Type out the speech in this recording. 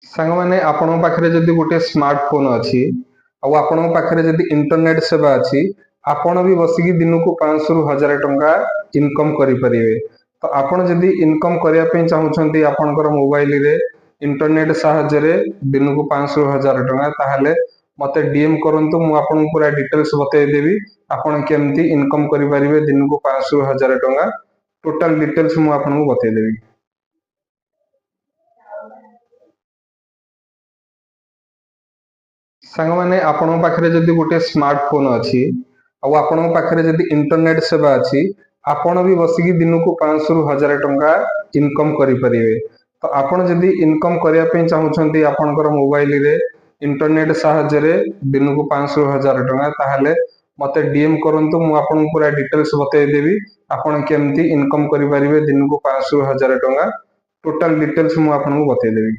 सांग माने आपन पाखरे जदि गोटे स्मार्टफोन अच्छी आपण पाखरे जदि इंटरनेट सेवा अच्छी आपण भी बसिकी दिन को 500 रु 1000 टंका इनकम करें। तो आपण जदि इनकम करने चाहूँगी आपणकर मोबाइल रे इंटरनेट साहाय्य दिन को 500 रु 1000 टंका ताहले मते डीएम करंतु मु आपन पूरा डिटेल्स बतैदेवी आपण केमती इनकम करें दिन को 500 रु 1000 टंका टोटल डिटेल्स मु आपन को बतैदेवी। सांग माने आपण पाखरे जदि गोटे स्मार्टफोन अच्छी आपण पाखरे जदि इंटरनेट सेवा अच्छी आपण भी बसिकी दिन को 500 रु 1000 टंका इनकम करें। तो आपण जदि इनकम करने चाहूँगी आपणकर मोबाइल रे इंटरनेट साहाय्य दिन को 500 रु 1000 टंका ताहले मते डीएम करंतु मु आपन पूरा डिटेल्स बतैदेवी आपण केमती इनकम करें दिन को 500 रु 1000 टंका टोटल डिटेल्स मु आपन को बतैदेवी।